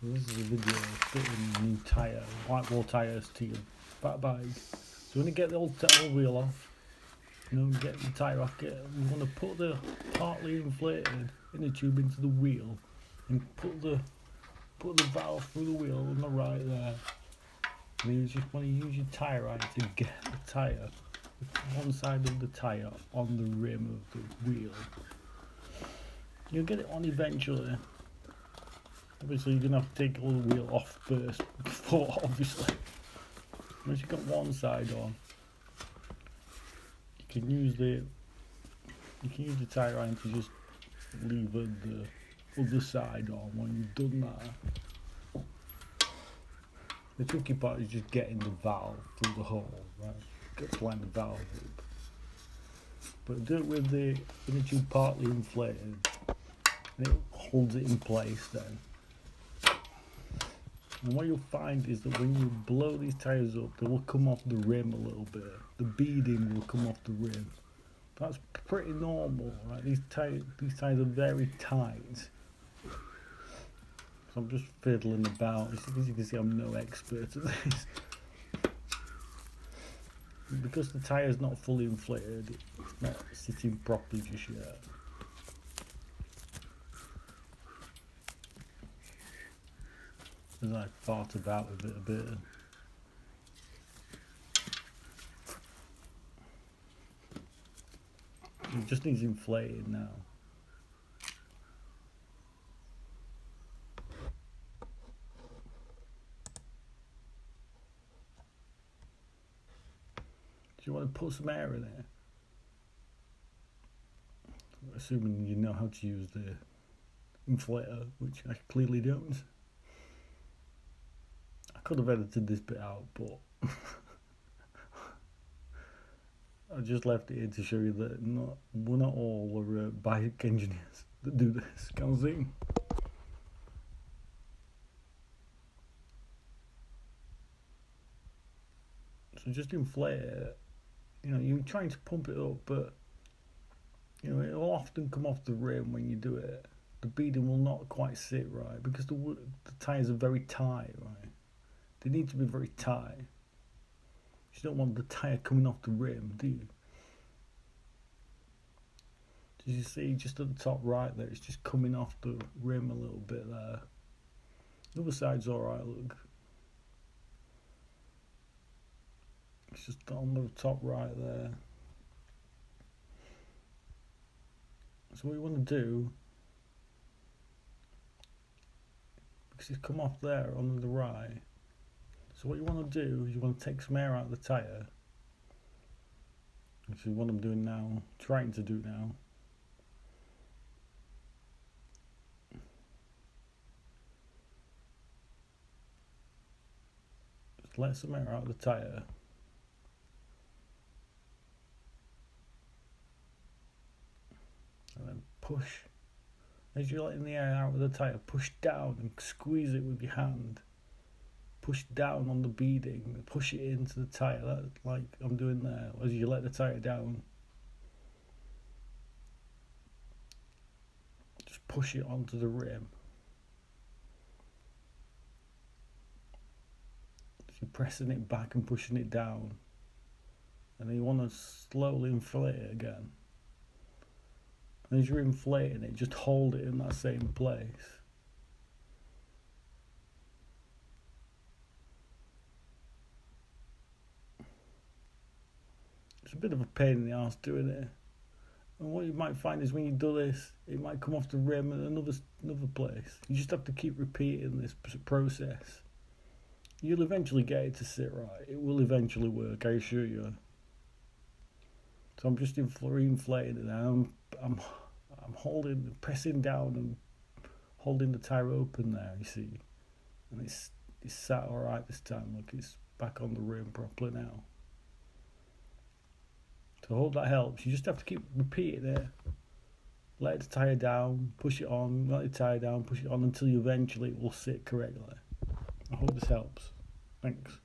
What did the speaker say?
So this is a video of fitting new tyre, white wall tyres to your back bike. So when you get the old wheel off, get the tyre off, you want to put the partly inflated inner tube into the wheel and put the valve through the wheel on the right there. And you just want to use your tyre iron to get the tyre, one side of the tyre on the rim of the wheel. You'll get it on eventually. Obviously you're going to have to take all the wheel off first, before obviously. Once you've got one side on, you can use the tyre iron to just lever the other side on when you've done that. The tricky part is just getting the valve through the hole, right? Got to line the valve up. But do it with the inner tube partly inflated, and it holds it in place then. And what you'll find is that when you blow these tyres up, they will come off the rim a little bit. The beading will come off the rim. That's pretty normal, right? These tyres are very tight. So I'm just fiddling about. As you can see, I'm no expert at this. Because the tyre is not fully inflated, it's not sitting properly just yet. As I fart about with it a bit. It just needs inflating now. Do you want to put some air in it? Assuming you know how to use the inflator, which I clearly don't. I could have edited this bit out, but I just left it here to show you that we're not all bike engineers that do this kind of thing. So just inflate it. You're trying to pump it up, but it'll often come off the rim when you do it. The beading will not quite sit right because the tyres are very tight, right? They need to be very tight. You don't want the tyre coming off the rim, do you? Did you see just at the top right there, it's just coming off the rim a little bit there. The other side's alright, look. It's just on the top right there. So what you want to do, because it's come off there on the right, so what you want to do is you want to take some air out of the tyre, which is what I'm doing now, trying to do now. Just let some air out of the tyre. And then push. As you're letting the air out of the tyre, push down and squeeze it with your hand. Push down on the beading, push it into the tyre, like I'm doing there, as you let the tyre down. Just push it onto the rim. So you're pressing it back and pushing it down. And then you want to slowly inflate it again. And as you're inflating it, just hold it in that same place. It's a bit of a pain in the arse doing it. And what you might find is when you do this, it might come off the rim at another place. You just have to keep repeating this process. You'll eventually get it to sit right. It will eventually work, I assure you. So I'm just inflating it now. I'm pressing down and holding the tyre open there, you see. And it's sat alright this time. Look, it's back on the rim properly now. So I hope that helps. You just have to keep repeating it. Let the tyre down, push it on, let the tyre down, push it on until eventually it will sit correctly. I hope this helps. Thanks.